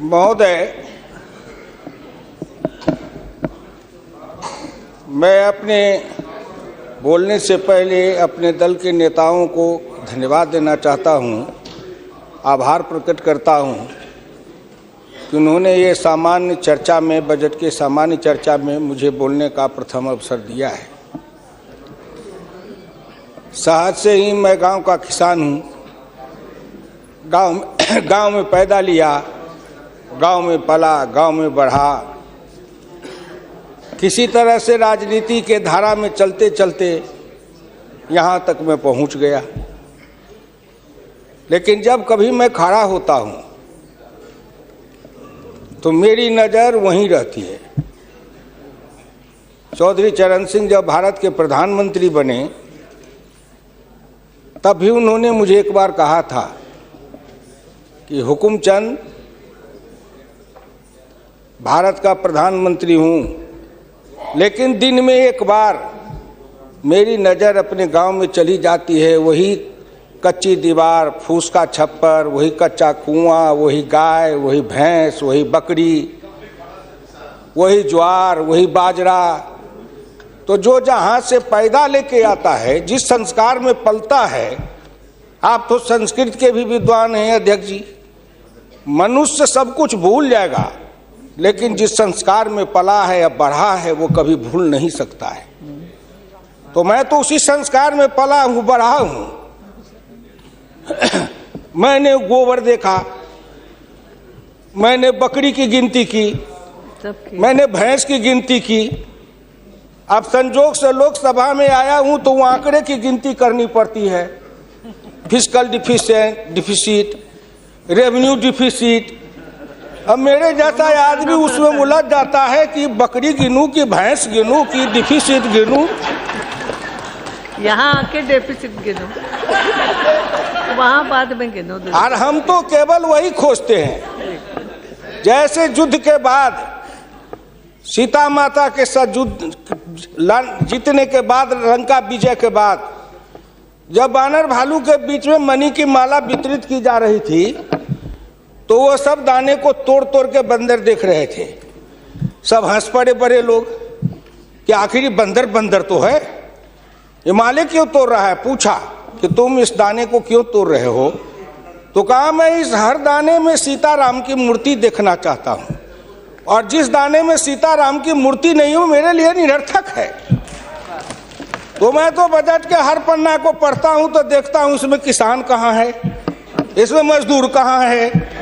महोदय, मैं अपने बोलने से पहले अपने दल के नेताओं को धन्यवाद देना चाहता हूं, आभार प्रकट करता हूं कि उन्होंने ये सामान्य चर्चा में, बजट के सामान्य चर्चा में मुझे बोलने का प्रथम अवसर दिया है। सहज से ही मैं गांव का किसान हूं, गांव में पैदा लिया, गांव में पला, गांव में बढ़ा। किसी तरह से राजनीति के धारा में चलते चलते यहाँ तक मैं पहुँच गया। लेकिन जब कभी मैं खड़ा होता हूँ तो मेरी नज़र वहीं रहती है। चौधरी चरण सिंह जब भारत के प्रधानमंत्री बने तब भी उन्होंने मुझे एक बार कहा था कि हुकुमचंद, भारत का प्रधानमंत्री हूँ, लेकिन दिन में एक बार मेरी नज़र अपने गांव में चली जाती है। वही कच्ची दीवार, फूस का छप्पर, वही कच्चा कुआं, वही गाय, वही भैंस, वही बकरी, वही ज्वार, वही बाजरा। तो जो जहाँ से पैदा लेके आता है, जिस संस्कार में पलता है, आप तो संस्कृत के भी विद्वान हैं अध्यक्ष जी, मनुष्य सब कुछ भूल जाएगा, लेकिन जिस संस्कार में पला है या बढ़ा है वो कभी भूल नहीं सकता है। तो मैं तो उसी संस्कार में पला हूँ, बढ़ा हूँ। मैंने गोबर देखा, मैंने बकरी की गिनती की, मैंने भैंस की गिनती की। अब संजोग से लोकसभा में आया हूँ तो वो आंकड़े की गिनती करनी पड़ती है। Fiscal deficit, revenue deficit. अब मेरे जैसा आदमी उसमें उलझ जाता है कि बकरी गिनूं कि भैंस गिनूं कि डिफिसिट गिनूं। यहाँ आके डेफिसिट गिनो, वहाँ बाद में गिनो। और हम तो केवल वही खोजते हैं। जैसे युद्ध के बाद, सीता माता के साथ युद्ध जीतने के बाद, लंका विजय के बाद, जब बानर भालू के बीच में मणि की माला वितरित की जा रही थी तो वो सब दाने को तोड़ तोड़ के बंदर देख रहे थे। सब हंस पड़े बड़े लोग कि आखिर बंदर बंदर तो है, ये माले क्यों तोड़ रहा है। पूछा कि तुम इस दाने को क्यों तोड़ रहे हो? तो कहा मैं इस हर दाने में सीताराम की मूर्ति देखना चाहता हूँ, और जिस दाने में सीताराम की मूर्ति नहीं हो मेरे लिए निरर्थक है। तो मैं तो बजट के हर पन्ना को पढ़ता हूँ तो देखता हूँ इसमें किसान कहाँ है, इसमें मजदूर कहाँ है,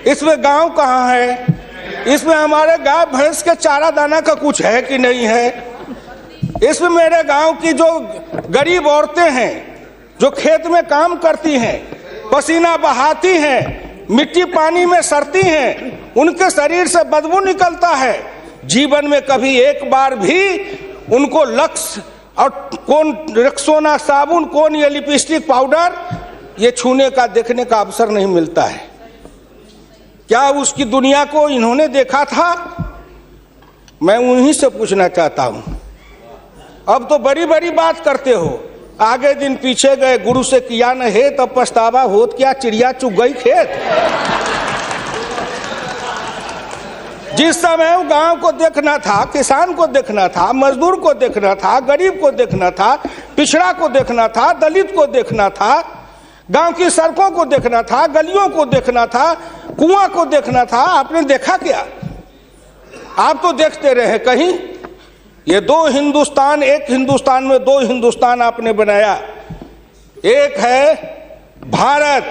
इसमें गांव कहाँ है, इसमें हमारे गाय भैंस के चारा दाना का कुछ है कि नहीं है, इसमें मेरे गांव की जो गरीब औरतें हैं जो खेत में काम करती हैं, पसीना बहाती हैं, मिट्टी पानी में सड़ती हैं, उनके शरीर से बदबू निकलता है। जीवन में कभी एक बार भी उनको लक्स और कौन रेक्सोना साबुन, कौन ये लिपस्टिक पाउडर, ये छूने का, देखने का अवसर नहीं मिलता है। क्या उसकी दुनिया को इन्होंने देखा था? मैं उन्हीं से पूछना चाहता हूं। अब तो बड़ी बड़ी बात करते हो, आगे दिन पीछे गए, गुरु से किया न है तब पछतावा होत क्या, चिड़िया चुग गई खेत। जिस समय गांव को देखना था, किसान को देखना था, मजदूर को देखना था, गरीब को देखना था, पिछड़ा को देखना था, दलित को देखना था, गांव की सड़कों को देखना था, गलियों को देखना था, कुआं को देखना था, आपने देखा क्या? आप तो देखते रहे कहीं। ये दो हिंदुस्तान, एक हिंदुस्तान में दो हिंदुस्तान आपने बनाया। एक है भारत,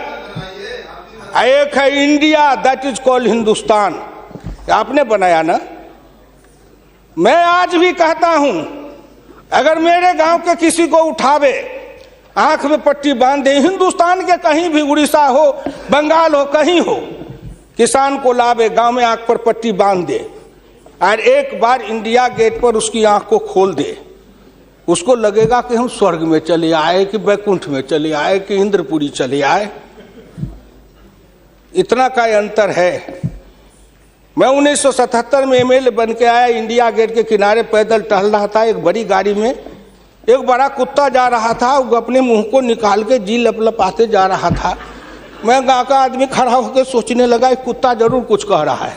एक है India, that is called Hindustan. आपने बनाया ना। मैं आज भी कहता हूं, अगर मेरे गांव के किसी को उठावे, आंख में पट्टी बांध दे, हिंदुस्तान के कहीं भी, उड़ीसा हो, बंगाल हो, कहीं हो, किसान को लावे, गांव में आंख पर पट्टी बांध दे और एक बार इंडिया गेट पर उसकी आंख को खोल दे, उसको लगेगा कि हम स्वर्ग में चले आए, कि बैकुंठ में चले आए, कि इंद्रपुरी चले आए। इतना का अंतर है। मैं 1977 में एमएलए बन के आया, इंडिया गेट के किनारे पैदल टहल रहा था, एक बड़ी गाड़ी में एक बड़ा कुत्ता जा रहा था, वो अपने मुंह को निकाल के जी लपलपाते जा रहा था। मैं गांव का आदमी खड़ा होकर सोचने लगा कुत्ता जरूर कुछ कह रहा है।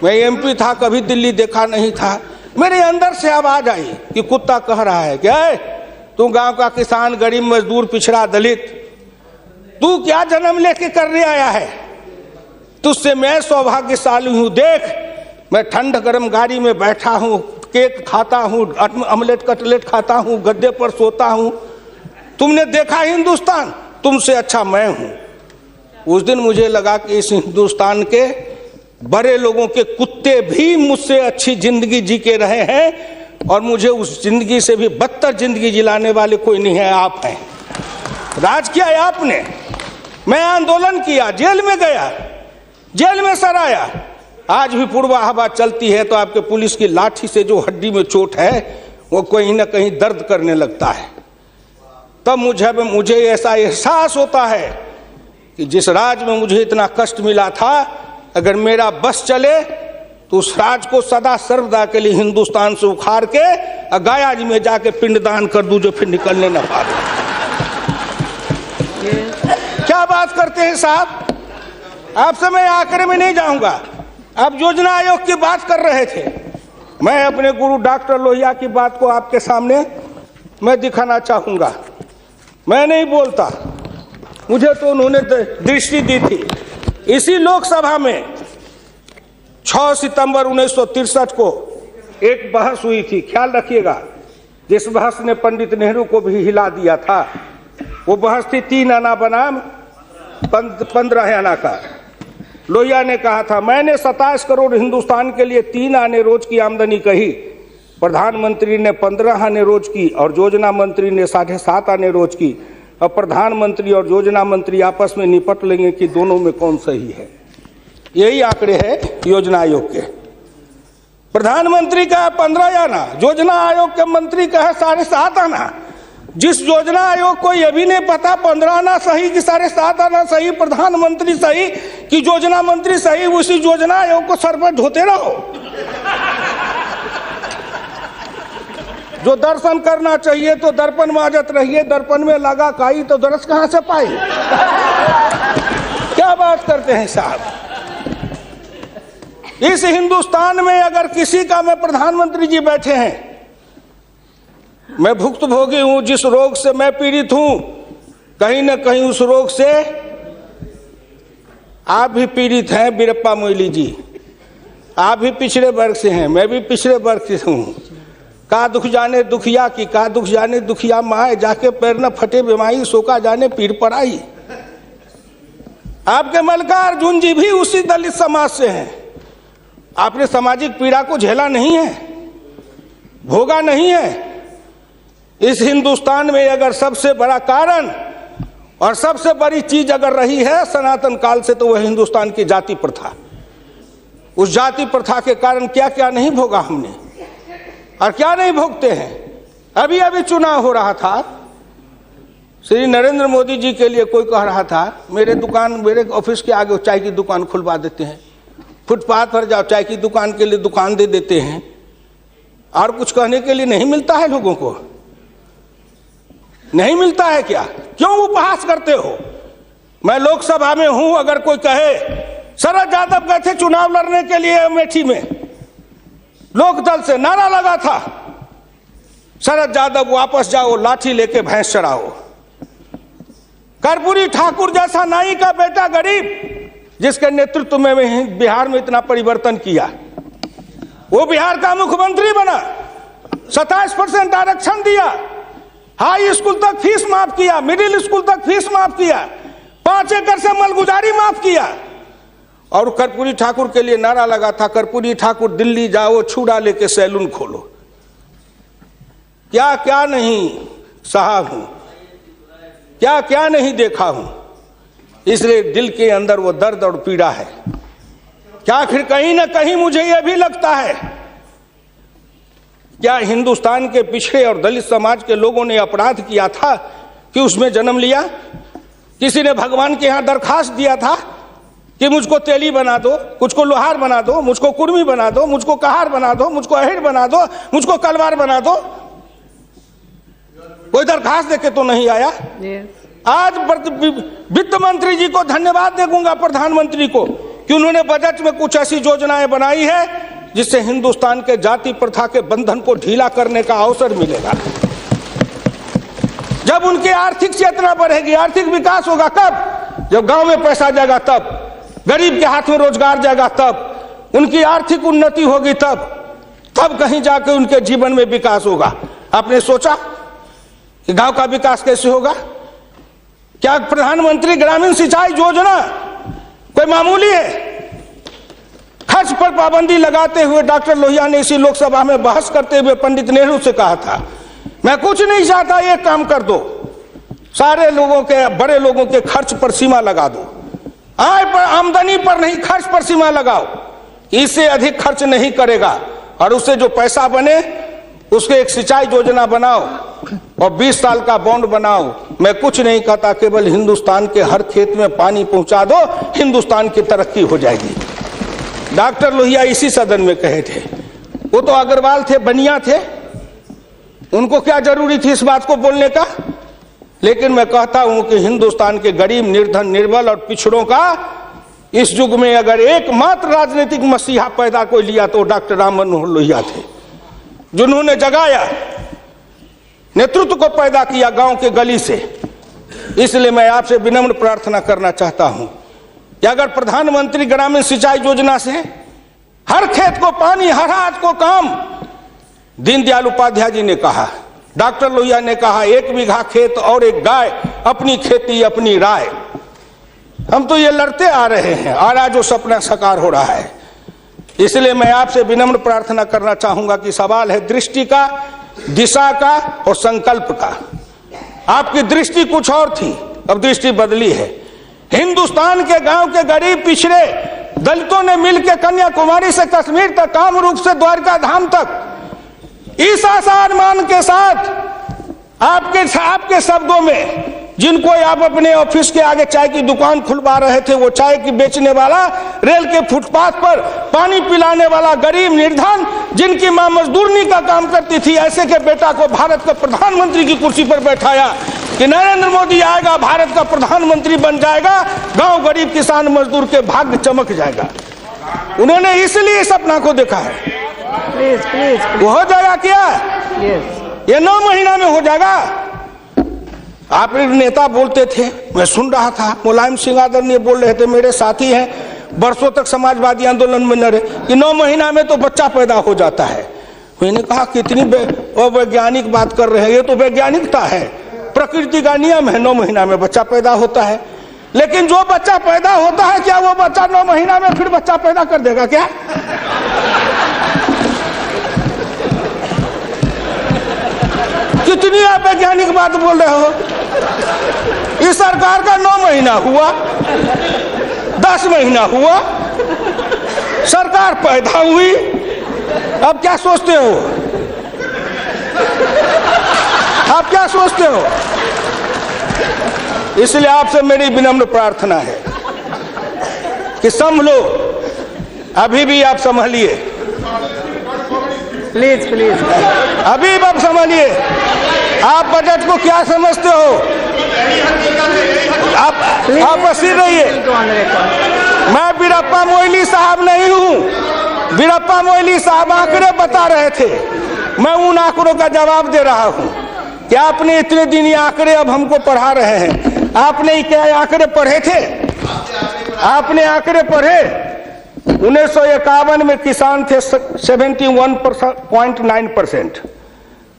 मैं एमपी था, कभी दिल्ली देखा नहीं था, मेरे अंदर से आवाज आई कि कुत्ता कह रहा है क्या है, तू गांव का किसान, गरीब, मजदूर, पिछड़ा, दलित, तू क्या जन्म लेके करने आया है? तुझसे मैं सौभाग्यशाली हूं। देख, मैं ठंड गर्म गाड़ी में बैठा हूं, केक खाता हूं, ऑमलेट कटलेट खाता हूं, गद्दे पर सोता हूं। तुमने देखा हिंदुस्तान, तुमसे अच्छा मैं हूं। उस दिन मुझे लगा कि इस हिंदुस्तान के बड़े लोगों के कुत्ते भी मुझसे अच्छी जिंदगी जी के रहे हैं और मुझे उस जिंदगी से भी बदतर जिंदगी जिलाने वाले कोई नहीं है, आप हैं। राज किया है आपने। मैं आंदोलन किया, जेल में गया, जेल में सर आया। आज भी पूर्वा हवा चलती है तो आपके पुलिस की लाठी से जो हड्डी में चोट है वो कहीं ना कहीं दर्द करने लगता है। तब मुझे ऐसा एहसास होता है कि जिस राज में मुझे इतना कष्ट मिला था, अगर मेरा बस चले तो उस राज को सदा सर्वदा के लिए हिंदुस्तान से उखाड़ के गया जी में जाके पिंडदान कर दूं, जो फिर निकलने न पाए। क्या बात करते हैं साहब, आपसे मैं आखिर में नहीं जाऊंगा। आप योजना आयोग की बात कर रहे थे, मैं अपने गुरु डॉक्टर लोहिया की बात को आपके सामने मैं दिखाना चाहूंगा। मैं नहीं बोलता, मुझे तो उन्होंने दृष्टि दी थी। इसी लोकसभा में 6 सितंबर 1963 को एक बहस हुई थी, ख्याल रखिएगा, जिस बहस ने पंडित नेहरू को भी हिला दिया था। वो बहस थी 3 आना बनाम 15 आना का। लोहिया ने कहा था, मैंने 27 करोड़ हिंदुस्तान के लिए 3 आने रोज की आमदनी कही, प्रधानमंत्री ने 15 आने रोज की और योजना मंत्री ने 7.5 आने रोज की। अब प्रधानमंत्री और योजना मंत्री आपस में निपट लेंगे कि दोनों में कौन सही है। यही आंकड़े हैं योजना आयोग के। प्रधानमंत्री का 15 आना, योजना आयोग के मंत्री का है 7.5 आना। जिस योजना आयोग को यह भी नहीं पता 15 आना सही कि 7.5 आना सही, प्रधानमंत्री सही कि योजना मंत्री सही, उसी योजना आयोग को सर पर ढोते रहो। जो दर्शन करना चाहिए तो दर्पण माजत रहिए, दर्पण में लगा काई तो दरस कहां से पाई। क्या बात करते हैं साहब। इस हिंदुस्तान में अगर किसी का, मैं प्रधानमंत्री जी बैठे हैं, मैं भुक्तभोगी हूं, जिस रोग से मैं पीड़ित हूं, कहीं ना कहीं उस रोग से आप भी पीड़ित हैं। वीरप्पा मोइली जी, आप भी पिछड़े वर्ग से हैं, मैं भी पिछड़े वर्ग से हूं। का दुख जाने दुखिया की, का दुख जाने दुखिया माए, जाके पैर न फटे बीमारी, सोका जाने पीर पर आई। आपके मल्लिकार्जुन जी भी उसी दलित समाज से हैं। आपने सामाजिक पीड़ा को झेला नहीं है, भोगा नहीं है। इस हिंदुस्तान में अगर सबसे बड़ा कारण और सबसे बड़ी चीज अगर रही है सनातन काल से, तो वह हिंदुस्तान की जाति प्रथा। उस जाति प्रथा के कारण क्या क्या नहीं भोगा हमने और क्या नहीं भोगते हैं। अभी अभी चुनाव हो रहा था, श्री नरेंद्र मोदी जी के लिए कोई कह रहा था, मेरे ऑफिस के आगे चाय की दुकान खुलवा देते हैं, फुटपाथ पर जाओ चाय की दुकान के लिए दुकान दे देते हैं। और कुछ कहने के लिए नहीं मिलता है लोगों को, नहीं मिलता है क्या? क्यों उपहास करते हो? मैं लोकसभा में हूं, अगर कोई कहे शरद यादव गए थे चुनाव लड़ने के लिए अमेठी में, लोकदल से नारा लगा था, शरद यादव वापस जाओ, लाठी लेके भैंस चराओ। कर्पूरी ठाकुर जैसा नाई का बेटा गरीब, जिसके नेतृत्व में बिहार में इतना परिवर्तन किया, वो बिहार का मुख्यमंत्री बना, 27% आरक्षण दिया, हाई स्कूल तक फीस माफ किया, मिडिल स्कूल तक फीस माफ किया, 5 एकड़ से मलगुजारी माफ किया। और कर्पूरी ठाकुर के लिए नारा लगा था, कर्पूरी ठाकुर दिल्ली जाओ, छुड़ा लेके सैलून खोलो। क्या क्या नहीं सहा हूं, क्या क्या नहीं देखा हूं, इसलिए दिल के अंदर वो दर्द और पीड़ा है। क्या आखिर कहीं ना कहीं मुझे यह भी लगता है, क्या हिंदुस्तान के पिछड़े और दलित समाज के लोगों ने अपराध किया था कि उसमें जन्म लिया? किसी ने भगवान के यहां दरखास्त दिया था कि मुझको तेली बना दो, मुझको लोहार बना दो, मुझको कुर्मी बना दो, मुझको कहार बना दो, मुझको अहिर बना दो, मुझको कलवार बना दो? कोई दरखास्त देके तो नहीं आया। आज वित्त मंत्री जी को धन्यवाद देगा, प्रधानमंत्री को, कि उन्होंने बजट में कुछ ऐसी योजनाएं बनाई है जिससे हिंदुस्तान के जाति प्रथा के बंधन को ढीला करने का अवसर मिलेगा। जब उनकी आर्थिक चेतना बढ़ेगी, आर्थिक विकास होगा कब? जब गांव में पैसा जाएगा तब, गरीब के हाथ में रोजगार जाएगा तब, उनकी आर्थिक उन्नति होगी तब कहीं जाके उनके जीवन में विकास होगा। आपने सोचा कि गांव का विकास कैसे होगा? क्या प्रधानमंत्री ग्रामीण सिंचाई योजना कोई मामूली है? खर्च पर पाबंदी लगाते हुए डॉक्टर लोहिया ने इसी लोकसभा में बहस करते हुए पंडित नेहरू से कहा था, मैं कुछ नहीं चाहता, एक काम कर दो, सारे लोगों के, बड़े लोगों के खर्च पर सीमा लगा दो, आय पर, आमदनी पर नहीं, खर्च पर सीमा लगाओ, इससे अधिक खर्च नहीं करेगा, और उससे जो पैसा बने उसके एक सिंचाई योजना बनाओ और 20 साल का बॉन्ड बनाओ। मैं कुछ नहीं कहता, केवल हिंदुस्तान के हर खेत में पानी पहुंचा दो, हिंदुस्तान की तरक्की हो जाएगी। डॉक्टर लोहिया इसी सदन में कहे थे। वो तो अग्रवाल थे, बनिया थे, उनको क्या जरूरी थी इस बात को बोलने का? लेकिन मैं कहता हूं कि हिंदुस्तान के गरीब, निर्धन, निर्बल और पिछड़ों का इस युग में अगर एकमात्र राजनीतिक मसीहा पैदा कोई लिया तो डॉक्टर राम मनोहर लोहिया थे, जिन्होंने जगाया, नेतृत्व को पैदा किया गांव के गली से। इसलिए मैं आपसे विनम्र प्रार्थना करना चाहता हूं कि अगर प्रधानमंत्री ग्रामीण सिंचाई योजना से हर खेत को पानी, हर हाथ को काम, दीनदयाल उपाध्याय जी ने कहा, डॉक्टर लोहिया ने कहा, 1 बीघा खेत और 1 गाय, अपनी खेती अपनी राय। हम तो ये लड़ते आ रहे हैं और आज वो सपना साकार हो रहा है। इसलिए मैं आपसे विनम्र प्रार्थना करना चाहूंगा कि सवाल है दृष्टि का, दिशा का और संकल्प का। आपकी दृष्टि कुछ और थी, अब दृष्टि बदली है। हिंदुस्तान के गांव के गरीब पिछड़े दलितों ने मिलकर कन्याकुमारी से कश्मीर तक, कामरूप से द्वारका धाम तक, इस आसान मान के साथ आपके शब्दों में, जिनको आप अपने ऑफिस के आगे चाय की दुकान खुलवा रहे थे, वो चाय की बेचने वाला, रेल के फुटपाथ पर पानी पिलाने वाला गरीब निर्धन, जिनकी मां मजदूरनी का काम करती थी, ऐसे के बेटा को भारत का प्रधानमंत्री की कुर्सी पर बैठाया कि नरेंद्र मोदी आएगा, भारत का प्रधानमंत्री बन जाएगा, गांव गरीब किसान मजदूर के भाग्य चमक जाएगा। उन्होंने इसलिए इस सपना को देखा है। प्लीज वो हो जाएगा क्या? ये 9 महीना में हो जाएगा। आप नेता बोलते थे, मैं सुन रहा था, मुलायम सिंह आदरणीय बोल रहे थे, मेरे साथी हैं, वर्षों तक समाजवादी आंदोलन में लड़े, कि 9 महीना में तो बच्चा पैदा हो जाता है। मैंने कहा कितनी वैज्ञानिक बात कर रहे हैं, ये तो वैज्ञानिकता है, प्रकृति का नियम है, 9 महीना में बच्चा पैदा होता है। लेकिन जो बच्चा पैदा होता है, क्या वो बच्चा 9 महीना में फिर बच्चा पैदा कर देगा क्या? कितनी आप वैज्ञानिक बात बोल रहे हो। इस सरकार का 9 महीना हुआ, 10 महीना हुआ, सरकार पैदा हुई, अब क्या सोचते हो? आप क्या सोचते हो? इसलिए आपसे मेरी विनम्र प्रार्थना है कि संभलो, अभी भी आप संभलिए, प्लीज अभी आप संभालिए। आप बजट को क्या समझते हो? आप बसीर रहिए। मैं वीरप्पा मोइली साहब नहीं हूँ। वीरप्पा मोइली साहब आंकड़े बता रहे थे, मैं उन आंकड़ों का जवाब दे रहा हूँ कि आपने इतने दिन ये आंकड़े अब हमको पढ़ा रहे हैं। आपने क्या आंकड़े पढ़े थे? आपने आंकड़े पढ़े? 1951 में किसान थे 71.9%,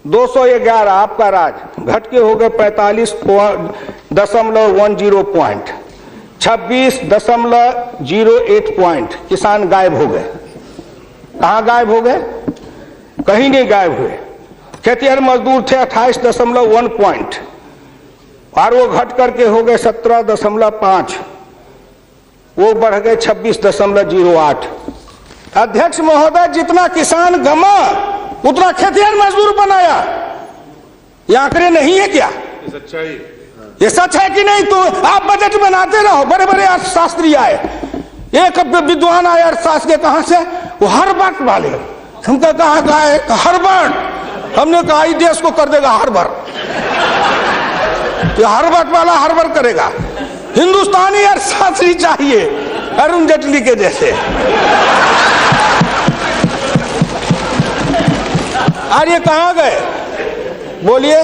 211 आपका राज, घट के हो गए 45.10 पॉइंट, 26.08 पॉइंट, किसान गायब हो गए। कहाँ गायब हो गए? कहीं नहीं गायब हुए। खेतिहर मजदूर थे 28.1 पॉइंट, और वो घट करके हो गए 17.5, वो बढ़ गए 26.08। अध्यक्ष महोदय, जितना किसान गमा उतना खेतिहर मजदूर बनाया। ये आंकड़े नहीं है क्या? ये सच है कि नहीं? तो आप बजट बनाते रहो। बड़े बड़े अर्थशास्त्री आए, एक विद्वान आए अर्थशास्त्र के, कहां से? वो हार्वर्ड वाले। हमको कहा हार्वर्ड, हमने कहा देश को कर देगा हार्वर्ड। ये हर्बट वाला हर्बर करेगा। हिंदुस्तानी अर्थशास्त्री चाहिए अरुण जेटली के जैसे। और ये कहां गए बोलिए?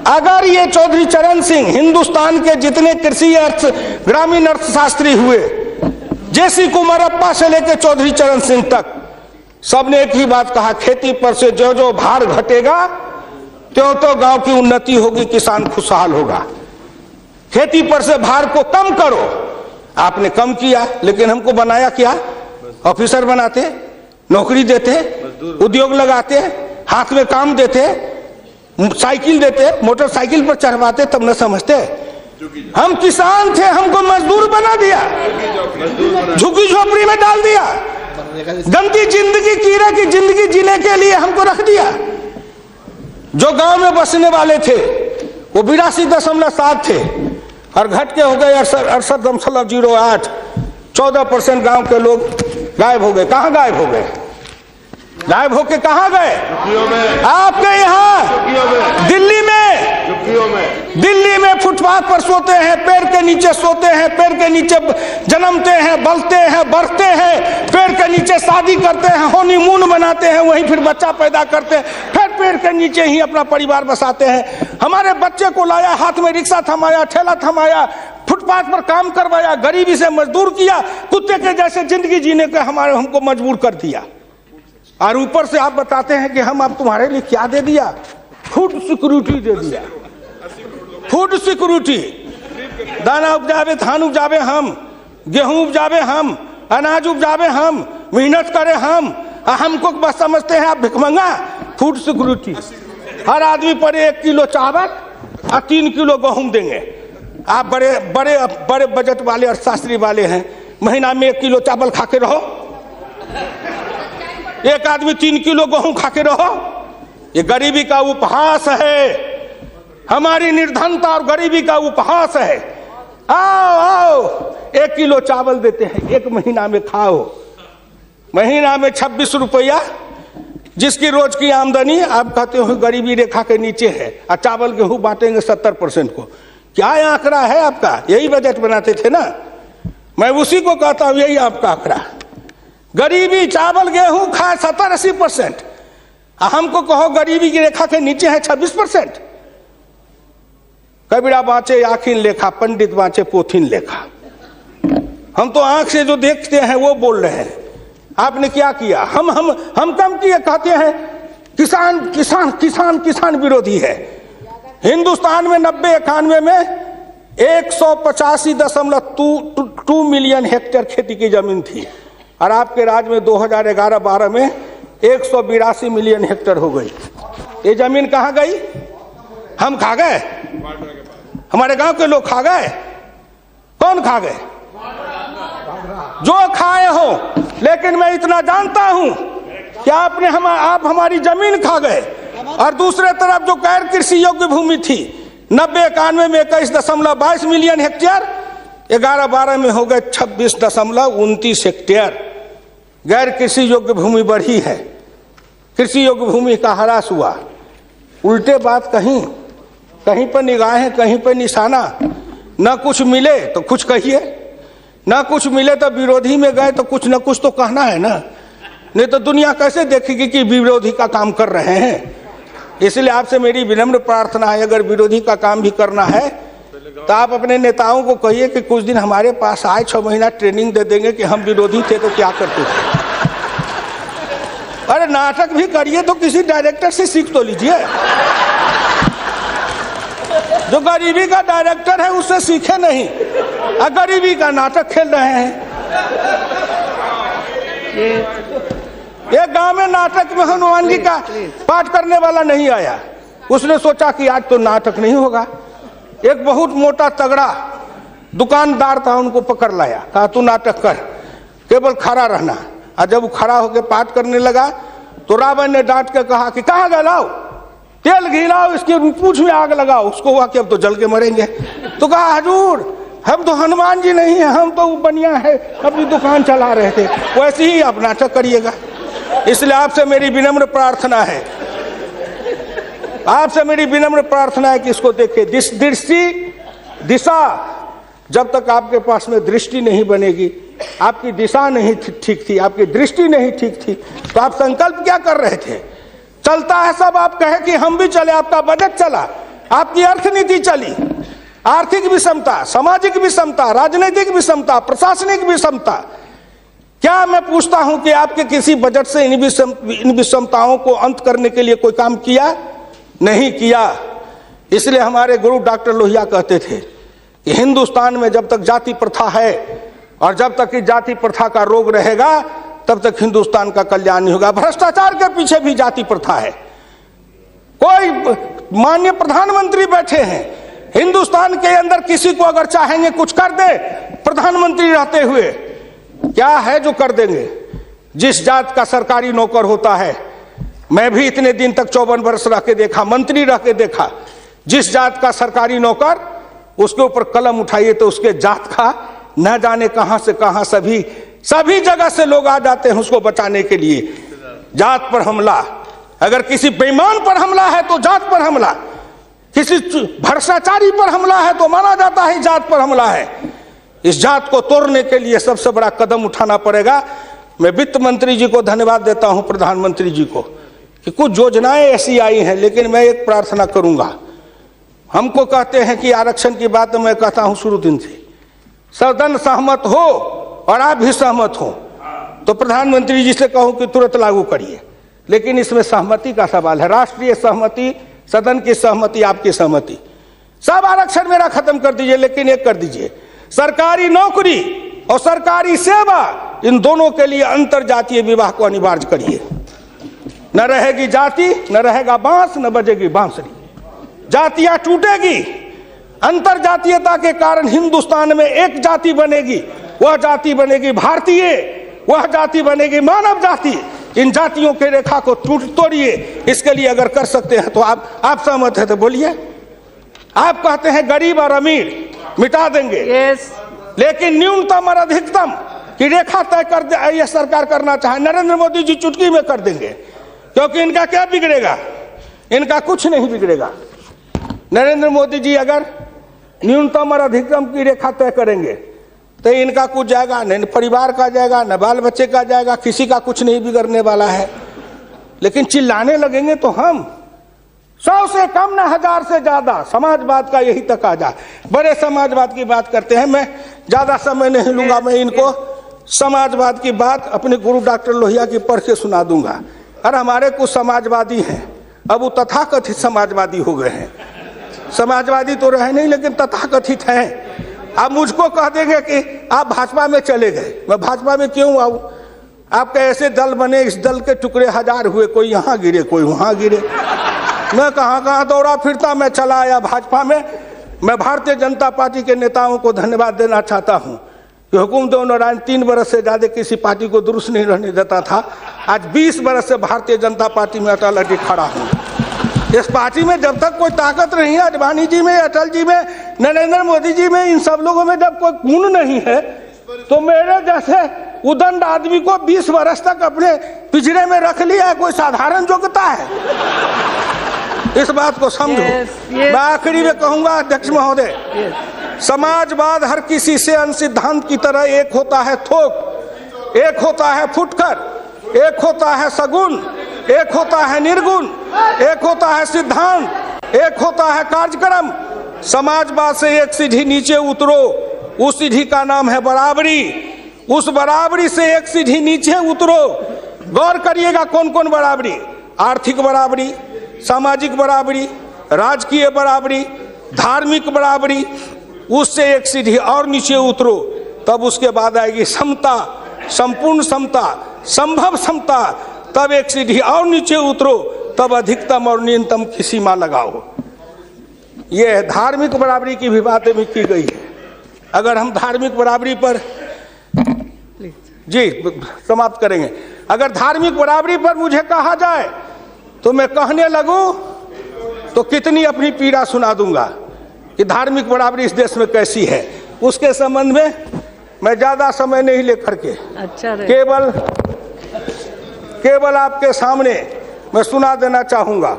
अगर ये चौधरी चरण सिंह हिंदुस्तान के जितने कृषि अर्थ ग्रामीण अर्थशास्त्री हुए, जेसी कुमारप्पा से लेकर चौधरी चरण सिंह तक, सबने एक ही बात कहा, खेती पर से जो जो भार घटेगा त्यों तो गांव की उन्नति होगी, किसान खुशहाल होगा। खेती पर से भार को कम करो। आपने कम किया, लेकिन हमको बनाया क्या? ऑफिसर बनाते, नौकरी देते, उद्योग लगाते, हाथ में काम देते, साइकिल देते, मोटरसाइकिल पर चढ़वाते, तब न समझते। हम किसान थे, हमको मजदूर बना दिया, झुग्गी झोपड़ी में डाल दिया, गंदी जिंदगी, कीड़े की जिंदगी जीने के लिए हमको रख दिया। जो गांव में बसने वाले थे वो 82.7 थे और घट के हो गए 68.08। 14% गांव के लोग गायब हो गए। कहां गायब हो गए? गायब होके कहां गए? आपके यहाँ दिल्ली में फुटपाथ पर सोते हैं, पेड़ के नीचे सोते हैं, पेड़ के नीचे जन्मते हैं, बलते हैं, बढ़ते हैं, पेड़ के नीचे शादी करते हैं, हनीमून मनाते हैं, वहीं फिर बच्चा पैदा करते हैं, फिर पेड़ के नीचे ही अपना परिवार बसाते हैं। हमारे बच्चे को लाया, हाथ में रिक्शा थमाया, ठेला थमाया, फुटपाथ पर काम करवाया, गरीबी से मजदूर किया, कुत्ते के जैसे जिंदगी जीने के हमको मजबूर कर दिया। और ऊपर से आप बताते हैं कि हम अब तुम्हारे लिए क्या दे दिया? फूड सिक्योरिटी दे दिया। फूड सिक्योरिटी, दाना उपजावे, धान उपजावे हम, गेहूं उपजावे हम, अनाज उपजावे हम, मेहनत करे हम, हमको बस समझते हैं आप भिखमंगा। फूड सिक्योरिटी, हर आदमी पर 1 किलो चावल और 3 किलो गेहूं देंगे। आप बड़े बड़े बड़े बजट वाले अर्थशास्त्री वाले हैं, महीना में 1 किलो चावल खा के रहो, एक आदमी 3 किलो गेहूं खा के रहो। ये गरीबी का उपहास है, हमारी निर्धनता और गरीबी का उपहास है। आओ आओ, 1 किलो चावल देते हैं, 1 महीना में खाओ। महीना में 26 रुपया, जिसकी रोज की आमदनी आप कहते हो गरीबी रेखा के नीचे है, और चावल गेहूं बांटेंगे 70% को। क्या आंकड़ा है आपका? यही बजट बनाते थे ना, मैं उसी को कहता हूं, यही आपका आंकड़ा। गरीबी, चावल गेहूं खाए 70-80%, हमको कहो गरीबी की रेखा के नीचे है 26%। कबीरा बाँचे आखिन लेखा, पंडित बाँचे पोथिन लेखा। हम तो आंख से जो देखते हैं वो बोल रहे हैं। आपने क्या किया? हम कम किए, कहते हैं किसान किसान किसान किसान विरोधी है। हिंदुस्तान में 90-91 में 185.2 मिलियन हेक्टेयर खेती की जमीन थी, और आपके राज्य में 2011-12 में 182 मिलियन हेक्टेयर हो गई। ये जमीन कहाँ गई? हम खा गए? हमारे गांव के लोग खा गए? कौन खा गए? जो खाए हो। लेकिन मैं इतना जानता हूं कि आप हमारी जमीन खा गए। और दूसरे तरफ जो गैर कृषि योग्य भूमि थी 90-91 में 21.22 मिलियन हेक्टेयर, 11-12 में हो गए 26.29 हेक्टेयर। गैर कृषि योग्य भूमि बढ़ी है, कृषि योग्य भूमि का ह्रास हुआ। उल्टे बात कहीं पर निगाहें, कहीं पर निशाना। न कुछ मिले तो कुछ कहिए, न कुछ मिले तो विरोधी में गए तो कुछ न कुछ तो कहना है ना, नहीं तो दुनिया कैसे देखेगी कि विरोधी का काम कर रहे हैं। इसलिए आपसे मेरी विनम्र प्रार्थना है, अगर विरोधी का काम भी करना है तो आप अपने नेताओं को कहिए कि कुछ दिन हमारे पास आए, 6 महीना ट्रेनिंग दे देंगे कि हम विरोधी थे तो क्या करते थे। अरे नाटक भी करिए तो किसी डायरेक्टर से सीख तो लीजिए। जो गरीबी का डायरेक्टर है उससे सीखे नहीं, और गरीबी का नाटक खेल रहे हैं। ये गांव में नाटक में हनुमान जी का पाठ करने वाला नहीं आया, उसने सोचा कि आज तो नाटक नहीं होगा। एक बहुत मोटा तगड़ा दुकानदार था, उनको पकड़ लाया, कहा तू नाटक कर, केवल खड़ा रहना। और जब वो खड़ा होकर पाठ करने लगा तो रावण ने डांट के कहा कि कहाँ गए, लाओ तेल घी लाओ, इसके पूंछ में आग लगाओ। उसको हुआ कि अब तो जल के मरेंगे। तो कहा हजूर हम तो हनुमान जी नहीं है, हम तो बनिया है, अपनी दुकान चला रहे थे। वैसे ही आप नाटक करिएगा। इसलिए आपसे मेरी विनम्र प्रार्थना है, आपसे मेरी विनम्र प्रार्थना है कि इसको देखिए। दिशा, जब तक आपके पास में दृष्टि नहीं बनेगी, आपकी दिशा नहीं ठीक थी, आपकी दृष्टि नहीं ठीक थी, तो आप संकल्प क्या कर रहे थे? चलता है सब, आप कहे कि हम भी चले, आपका बजट चला, आपकी अर्थनीति चली, आर्थिक विषमता, सामाजिक विषमता, राजनीतिक विषमता, प्रशासनिक विषमता। क्या मैं पूछता हूं कि आपके किसी बजट से इन विषमताओं को अंत करने के लिए कोई काम किया? नहीं किया। इसलिए हमारे गुरु डॉक्टर लोहिया कहते थे कि हिंदुस्तान में जब तक जाति प्रथा है और जब तक इस जाति प्रथा का रोग रहेगा, तब तक हिंदुस्तान का कल्याण नहीं होगा। भ्रष्टाचार के पीछे भी जाति प्रथा है। कोई माननीय प्रधानमंत्री बैठे हैं, हिंदुस्तान के अंदर किसी को अगर चाहेंगे कुछ कर दे, प्रधानमंत्री रहते हुए क्या है जो कर देंगे? जिस जात का सरकारी नौकर होता है, मैं भी इतने दिन तक 54 वर्ष रह के देखा, मंत्री रह के देखा, जिस जात का सरकारी नौकर, उसके ऊपर कलम उठाइए तो उसके जात का न जाने कहां से कहां सभी जगह से लोग आ जाते हैं उसको बचाने के लिए। जात पर हमला, अगर किसी बेईमान पर हमला है तो जात पर हमला, किसी भ्रष्टाचारी पर हमला है तो माना जाता है जात पर हमला है। इस जात को तोड़ने के लिए सबसे बड़ा कदम उठाना पड़ेगा। मैं वित्त मंत्री जी को धन्यवाद देता हूं, प्रधानमंत्री जी को, कि कुछ योजनाएं ऐसी आई हैं, लेकिन मैं एक प्रार्थना करूंगा। हमको कहते हैं कि आरक्षण की बात मैं कहता हूं शुरू दिन से, सदन सहमत हो और आप भी सहमत हो तो प्रधानमंत्री जी से कहूं कि तुरंत लागू करिए। लेकिन इसमें सहमति का सवाल है, राष्ट्रीय सहमति, सदन की सहमति, आपकी सहमति। सब आरक्षण मेरा खत्म कर दीजिए, लेकिन एक कर दीजिए, सरकारी नौकरी और सरकारी सेवा, इन दोनों के लिए अंतर जातीय विवाह को अनिवार्य करिए। न रहेगी जाति, न रहेगा बांस, न बजेगी बांसुरी। जातियां टूटेगी, अंतर जातीयता के कारण हिंदुस्तान में एक जाति बनेगी, वह जाति बनेगी भारतीय, वह जाति बनेगी मानव जाति। इन जातियों के रेखा को तोड़िए। इसके लिए अगर कर सकते हैं तो आप सहमत है तो बोलिए। आप कहते हैं गरीब और अमीर मिटा देंगे, लेकिन न्यूनतम और अधिकतम की रेखा तय कर दे, यह सरकार करना चाहे, नरेंद्र मोदी जी चुटकी में कर देंगे, क्योंकि इनका क्या बिगड़ेगा? इनका कुछ नहीं बिगड़ेगा। नरेंद्र मोदी जी अगर न्यूनतम और अधिकतम की रेखा तय करेंगे तो इनका कुछ जाएगा, न परिवार का जाएगा, न बाल बच्चे का जाएगा, किसी का कुछ नहीं बिगड़ने वाला है। लेकिन चिल्लाने लगेंगे तो हम 100 से कम, न 1000 से ज्यादा। समाजवाद का यही तकाजा, बड़े समाजवाद की बात करते हैं। मैं ज्यादा समय नहीं लूंगा, मैं इनको समाजवाद की बात अपने गुरु डॉक्टर लोहिया की पढ़ के सुना दूंगा। और हमारे कुछ समाजवादी हैं, अब वो तथाकथित समाजवादी हो गए हैं। समाजवादी तो रहे नहीं, लेकिन तथाकथित हैं। आप मुझको कह देंगे कि आप भाजपा में चले गए, मैं भाजपा में क्यों आऊं? आपके ऐसे दल बने, इस दल के टुकड़े 1000 हुए, कोई यहाँ गिरे, कोई वहां गिरे। मैं कहाँ दौड़ा फिरता, मैं चला आया भाजपा में। मैं भारतीय जनता पार्टी के नेताओं को धन्यवाद देना चाहता हूं कि हुकुमदेव नारायण 3 बरस से ज्यादा किसी पार्टी को दुरुस्त नहीं रहने देता था। आज 20 बरस से भारतीय जनता पार्टी में अटल अटक खड़ा हूं। इस पार्टी में जब तक कोई ताकत नहीं है, अडवाणी जी में, अटल जी में, नरेंद्र मोदी जी में, इन सब लोगों में जब कोई गुण नहीं है, तो मेरे जैसे उदंड आदमी को 20 वर्ष तक अपने पिंजरे में रख लिया है, कोई साधारण योग्यता है? इस बात को समझो। मैं आखिरी में कहूंगा, अध्यक्ष महोदय, समाजवाद हर किसी से अन्य सिद्धांत की तरह एक होता है थोक, एक होता है फुटकर, एक होता है सगुन, एक होता है निर्गुण, एक होता है सिद्धांत, एक होता है कार्यक्रम। समाजवाद से एक सीढ़ी नीचे उतरो, उस सीढ़ी का नाम है बराबरी। उस बराबरी से एक सीढ़ी नीचे उतरो। गौर करिएगा कौन कौन बराबरी? आर्थिक बराबरी, सामाजिक बराबरी, राजकीय बराबरी, धार्मिक बराबरी। उससे एक सीढ़ी और नीचे उतरो, तब उसके बाद आएगी समता, संपूर्ण समता, संभव समता। तब एक सीढ़ी और नीचे उतरो, तब अधिकतम और न्यूनतम की सीमा लगाओ। ये धार्मिक बराबरी की भी बातें भी की गई है। अगर हम धार्मिक बराबरी पर जी समाप्त करेंगे, अगर धार्मिक बराबरी पर मुझे कहा जाए तो मैं कहने लगूं तो कितनी अपनी पीड़ा सुना दूंगा कि धार्मिक बराबरी इस देश में कैसी है। उसके संबंध में मैं ज्यादा समय नहीं लेकर के केवल आपके सामने मैं सुना देना चाहूंगा।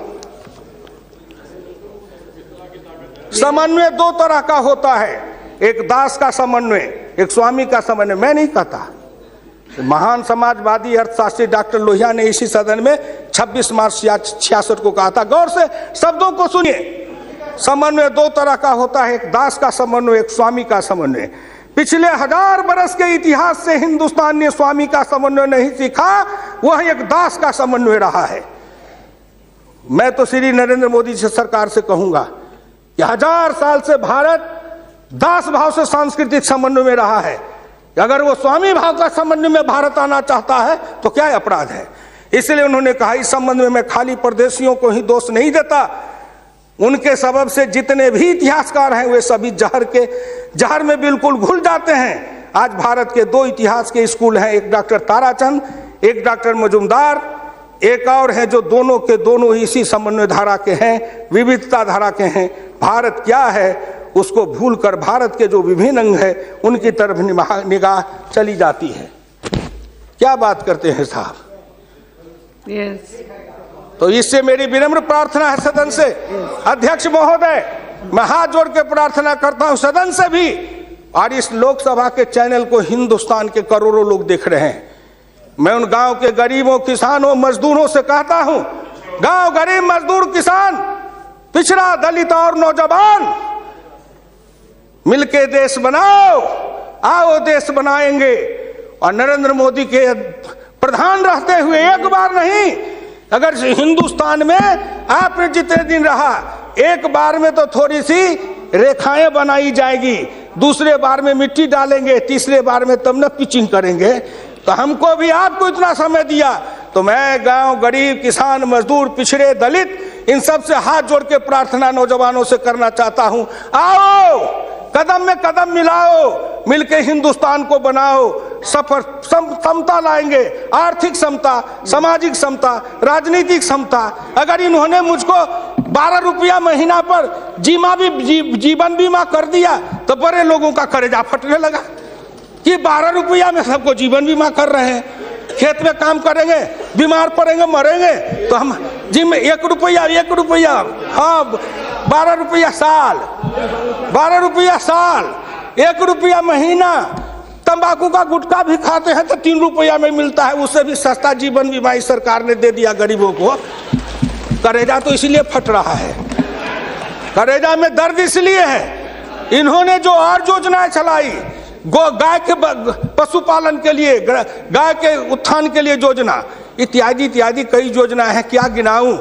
समन्वय दो तरह का होता है, एक दास का समन्वय, एक स्वामी का समन्वय। मैं नहीं कहता, महान समाजवादी अर्थशास्त्री डॉक्टर लोहिया ने इसी सदन में 26 मार्च 66 को कहा था। गौर से शब्दों को सुनिए। समन्वय दो तरह का होता है, एक दास का समन्वय, एक स्वामी का समन्वय। पिछले 1000 बरस के इतिहास से हिंदुस्तान ने स्वामी का समन्वय नहीं सीखा, वह एक दास का समन्वय रहा है। मैं तो श्री नरेंद्र मोदी जी सरकार से कहूंगा कि 1000 साल से भारत दास भाव से सांस्कृतिक समन्वय में रहा है। अगर वो स्वामी भाव का समन्वय में भारत आना चाहता है तो क्या अपराध है। इसलिए उन्होंने कहा इस संबंध में मैं खाली परदेशियों को ही दोष नहीं देता, उनके सबब से जितने भी इतिहासकार हैं वे सभी जहर में बिल्कुल घुल जाते हैं। आज भारत के 2 इतिहास के स्कूल हैं, एक डॉक्टर ताराचंद, एक डॉक्टर मजुमदार, एक और है जो दोनों के दोनों इसी समन्वय धारा के हैं, विविधता धारा के हैं। भारत क्या है उसको भूलकर भारत के जो विभिन्न अंग है उनकी तरफ निगाह चली जाती है। क्या बात करते हैं साहब। तो इससे मेरी विनम्र प्रार्थना है सदन से, अध्यक्ष महोदय, मैं हाथ जोड़ के प्रार्थना करता हूं सदन से भी, और इस लोकसभा के चैनल को हिंदुस्तान के करोड़ों लोग देख रहे हैं। मैं उन गांव के गरीबों, किसानों, मजदूरों से कहता हूं, गांव गरीब, मजदूर, किसान, पिछड़ा, दलित और नौजवान, मिलके देश बनाओ, आओ देश बनाएंगे। और नरेंद्र मोदी के प्रधान रहते हुए एक बार नहीं, अगर हिंदुस्तान में आपने जितने दिन रहा, एक बार में तो थोड़ी सी रेखाएं बनाई जाएगी, दूसरे बार में मिट्टी डालेंगे, तीसरे बार में तब न पिचिंग करेंगे। तो हमको भी आपको इतना समय दिया, तो मैं गांव गरीब, किसान, मजदूर, पिछड़े, दलित, इन सब से हाथ जोड़ के प्रार्थना नौजवानों से करना चाहता हूं, आओ कदम में कदम मिलाओ, मिलके हिंदुस्तान को बनाओ, सफर समता लाएंगे, आर्थिक समता, सामाजिक समता, राजनीतिक समता। अगर इन्होंने मुझको 12 रुपया महीना पर जीवन बीमा कर दिया तो बड़े लोगों का कलेजा फटने लगा कि 12 रुपया में सबको जीवन बीमा कर रहे हैं। खेत में काम करेंगे, बीमार पड़ेंगे, मरेंगे, तो हम जिम 1 रुपया, हाँ 12 रुपया साल, 12 रुपया साल, 1 रुपया महीना। तंबाकू का गुटखा भी खाते हैं तो 3 रुपया में मिलता है, उससे भी सस्ता जीवन बीमा इस सरकार ने दे दिया गरीबों को। करेजा तो इसलिए फट रहा है, करेजा में दर्द इसलिए है, इन्होंने जो और योजनाएं चलाई, गाय के पशुपालन के लिए, गाय के उत्थान के लिए योजना, इत्यादि इत्यादि कई योजनाएं हैं, क्या गिनाऊं।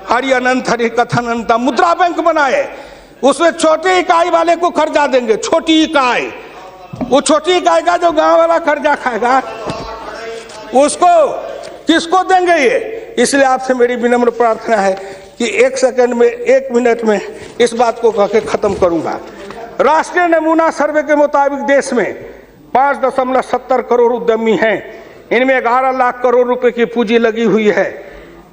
हरि अनंत हरि कथन अनंत। मुद्रा बैंक बनाए, उसमें छोटे इकाई वाले को कर्जा देंगे, छोटी इकाई, वो छोटी इकाई का जो गांव वाला कर्जा खाएगा उसको किसको देंगे ये। इसलिए आपसे मेरी विनम्र प्रार्थना है कि 1 सेकंड में, 1 मिनट में इस बात को कह के खत्म करूंगा। राष्ट्रीय नमूना सर्वे के मुताबिक देश में 5.70 करोड़ उद्यमी हैं, इनमें 11 लाख करोड़ रुपए की पूंजी लगी हुई है,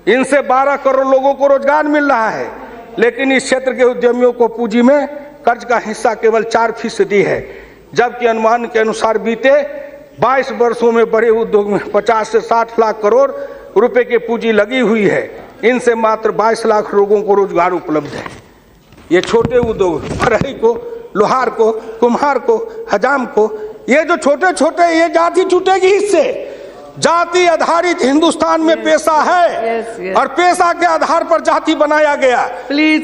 इनसे 12 करोड़ लोगों को रोजगार मिल रहा है। लेकिन इस क्षेत्र के उद्यमियों को पूंजी में कर्ज का हिस्सा केवल 4% है, जबकि अनुमान के अनुसार बीते 22 वर्षों में बड़े उद्योग में 50 से 60 लाख करोड़ रुपए की पूंजी लगी हुई है, इनसे मात्र 22 लाख लोगों को रोजगार उपलब्ध है। ये छोटे उद्योग, बढ़ई को, लोहार को, कुम्हार को, हजाम को, ये जो छोटे छोटे, ये जाति छूटेगी इससे। जाति आधारित हिंदुस्तान में पेशा है और पेशा के आधार पर जाति बनाया गया।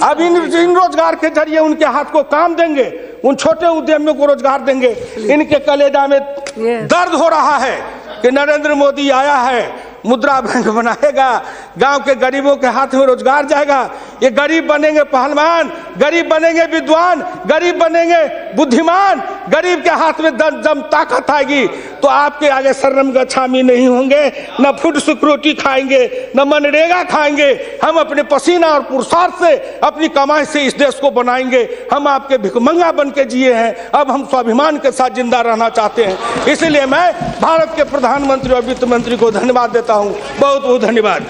अब इन रोजगार के जरिए उनके हाथ को काम देंगे, उन छोटे उद्यमियों को रोजगार देंगे। इनके कलेजा में दर्द हो रहा है कि नरेंद्र मोदी आया है, मुद्रा बैंक बनाएगा, गांव के गरीबों के हाथ में रोजगार जाएगा। ये गरीब बनेंगे पहलवान, गरीब बनेंगे विद्वान, गरीब बनेंगे बुद्धिमान, गरीब के हाथ में दम ताकत आएगी तो आपके आगे शर्म गच्छामी नहीं होंगे, न फूड सिक्योरिटी खाएंगे, न मनरेगा खाएंगे। हम अपने पसीना और पुरुषार्थ से, अपनी कमाई से इस देश को बनाएंगे। हम आपके भिखमंगा बन के जिए हैं, अब हम स्वाभिमान के साथ जिंदा रहना चाहते हैं। इसलिए मैं भारत के प्रधानमंत्री और वित्त मंत्री को धन्यवाद देता हूं। बहुत बहुत धन्यवाद।